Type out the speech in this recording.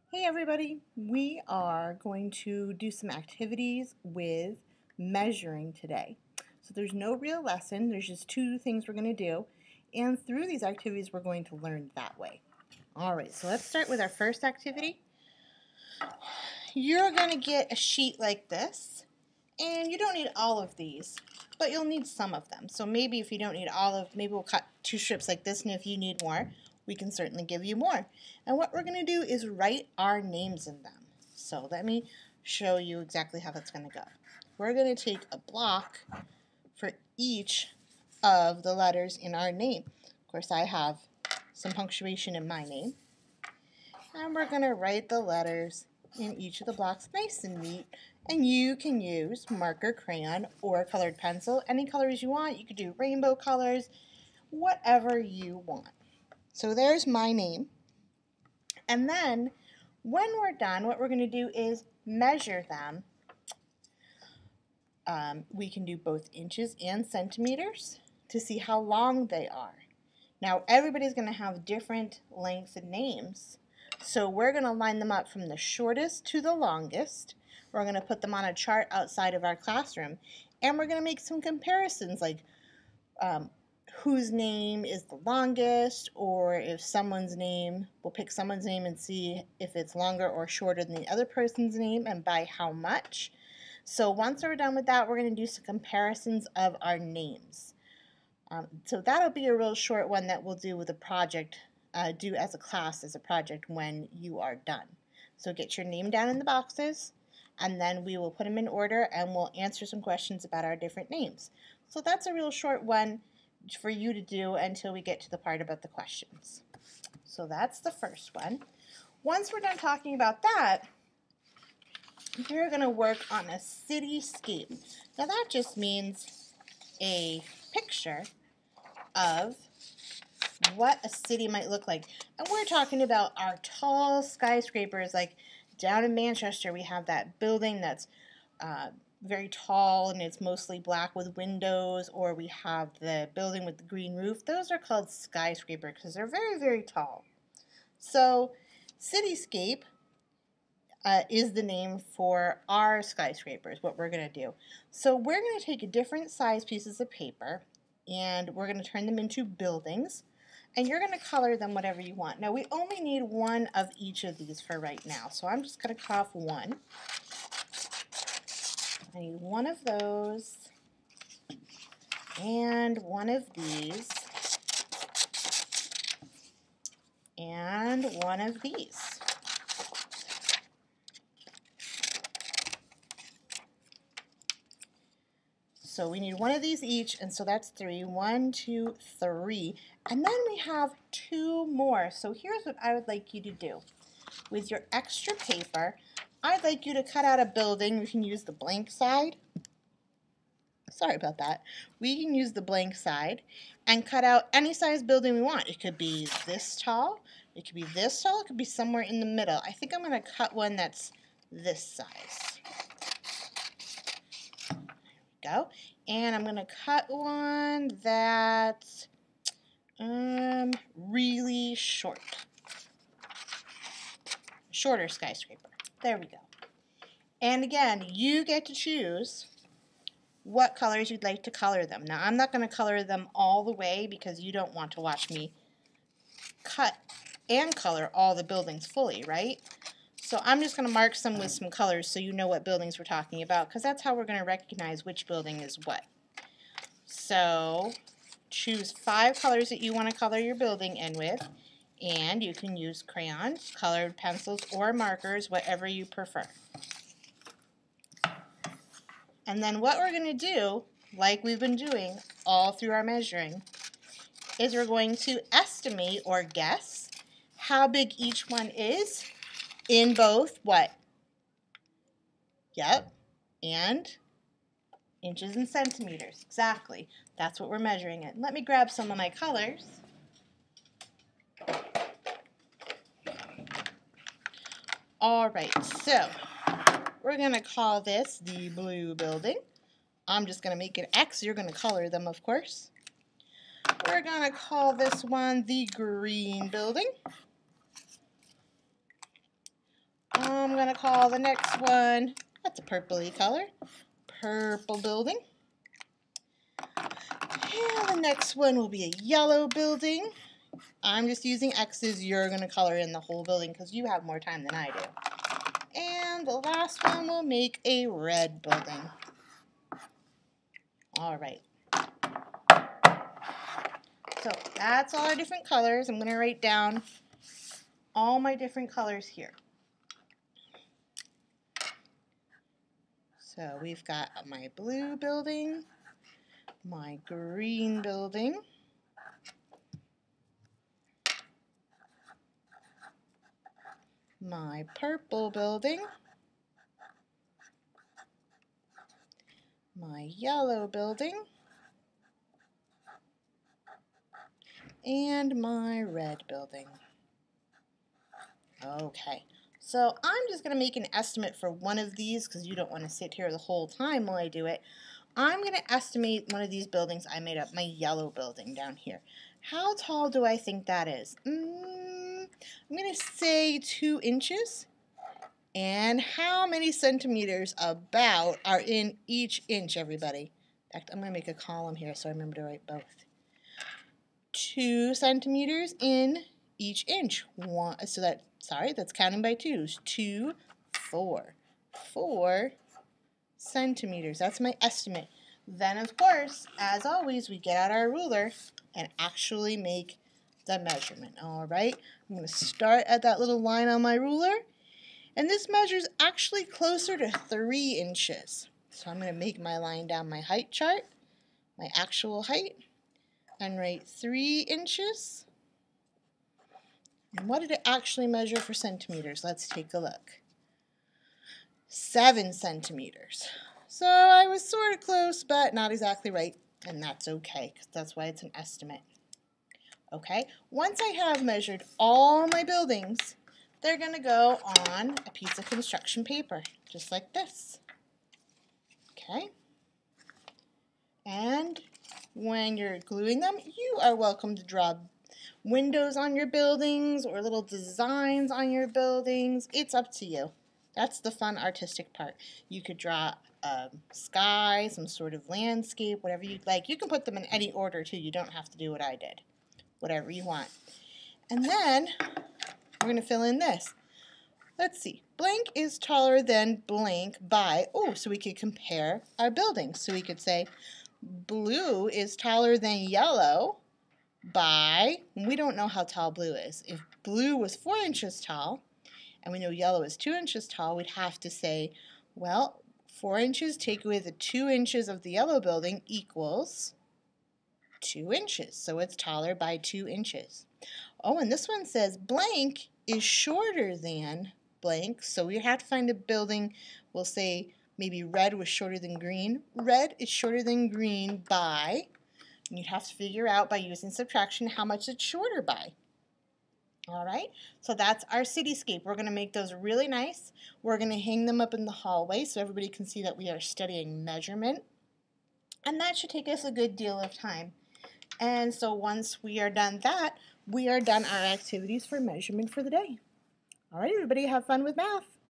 Hey everybody, we are going to do some activities with measuring today. So there's no real lesson, there's just two things we're going to do, and through these activities we're going to learn that way. Alright, so let's start with our first activity. You're going to get a sheet like this, and you don't need all of these, but you'll need some of them. So maybe if you don't need maybe we'll cut two strips like this, and if you need more, we can certainly give you more. And what we're going to do is write our names in them. So let me show you exactly how that's going to go. We're going to take a block for each of the letters in our name. Of course, I have some punctuation in my name. And we're going to write the letters in each of the blocks nice and neat. And you can use marker, crayon, or colored pencil. Any colors you want. You could do rainbow colors, whatever you want. So there's my name. And then when we're done, what we're going to do is measure them. We can do both inches and centimeters to see how long they are. Now everybody's going to have different lengths and names. So we're going to line them up from the shortest to the longest. We're going to put them on a chart outside of our classroom. And we're going to make some comparisons like whose name is the longest, or if someone's name, we'll pick someone's name and see if it's longer or shorter than the other person's name and by how much. So once we're done with that, we're going to do some comparisons of our names. So that'll be a real short one that we'll do with a project, do as a class as a project when you are done. So get your name down in the boxes, and then we will put them in order and we'll answer some questions about our different names. So that's a real short one for you to do until we get to the part about the questions. So that's the first one. Once we're done talking about that, we're going to work on a cityscape. Now that just means a picture of what a city might look like. And we're talking about our tall skyscrapers, like down in Manchester we have that building that's very tall and it's mostly black with windows, or we have the building with the green roof. Those are called skyscrapers because they're very, very tall. So cityscape is the name for our skyscrapers, what we're going to do. So we're going to take different size pieces of paper and we're going to turn them into buildings, and you're going to color them whatever you want. Now we only need one of each of these for right now, so I'm just going to cut off one. I need one of those and one of these and one of these. So we need one of these each, and so that's 3. 1, 2, 3. And then we have 2 more. So here's what I would like you to do. With your extra paper, I'd like you to cut out a building. We can use the blank side. Sorry about that. We can use the blank side and cut out any size building we want. It could be this tall. It could be this tall. It could be somewhere in the middle. I think I'm going to cut one that's this size. There we go. And I'm going to cut one that's really short. Shorter skyscraper. There we go. And again, you get to choose what colors you'd like to color them. Now, I'm not going to color them all the way because you don't want to watch me cut and color all the buildings fully, right? So I'm just going to mark some with some colors so you know what buildings we're talking about, because that's how we're going to recognize which building is what. So choose 5 colors that you want to color your building in with, and you can use crayons, colored pencils, or markers, whatever you prefer. And then what we're going to do, like we've been doing all through our measuring, is we're going to estimate or guess how big each one is in both what? Yep, and inches and centimeters. Exactly. That's what we're measuring it. Let me grab some of my colors. All right, so we're going to call this the blue building. I'm just going to make an X. You're going to color them, of course. We're going to call this one the green building. going to call the next one, that's a purpley color, purple building. And the next one will be a yellow building. I'm just using X's. You're going to color in the whole building because you have more time than I do. And the last one will make a red building. All right. So that's all our different colors. I'm going to write down all my different colors here. So we've got my blue building, my green building, my purple building, my yellow building, and my red building. Okay, so I'm just going to make an estimate for one of these because you don't want to sit here the whole time while I do it. I'm going to estimate one of these buildings I made up, my yellow building down here. How tall do I think that is? I'm going to say 2 inches. And how many centimeters about are in each inch, everybody? In fact, I'm going to make a column here so I remember to write both. 2 centimeters in each inch. That's counting by 2s. 2, 4. 4 centimeters. That's my estimate. Then, of course, as always, we get out our ruler and actually make the measurement. All right, I'm going to start at that little line on my ruler. And this measures actually closer to 3 inches. So I'm going to make my line down my height chart, my actual height, and write 3 inches. And what did it actually measure for centimeters? Let's take a look. 7 centimeters. So I was sort of close, but not exactly right. And that's okay, because that's why it's an estimate. Okay, once I have measured all my buildings, they're going to go on a piece of construction paper, just like this. Okay? And when you're gluing them, you are welcome to draw windows on your buildings or little designs on your buildings. It's up to you. That's the fun artistic part. You could draw a sky, some sort of landscape, whatever you'd like. You can put them in any order too. You don't have to do what I did. Whatever you want. And then we're going to fill in this. Let's see. Blank is taller than blank by, so we could compare our buildings. So we could say blue is taller than yellow by, we don't know how tall blue is. If blue was 4 inches tall, and we know yellow is 2 inches tall, we'd have to say, well, 4 inches take away the 2 inches of the yellow building equals 2 inches. So it's taller by 2 inches. Oh, and this one says blank is shorter than blank. So we have to find a building. We'll say maybe red was shorter than green. Red is shorter than green by, and you'd have to figure out by using subtraction how much it's shorter by. All right, so that's our cityscape. We're going to make those really nice. We're going to hang them up in the hallway so everybody can see that we are studying measurement. And that should take us a good deal of time. And so once we are done that, we are done our activities for measurement for the day. All right, everybody, have fun with math.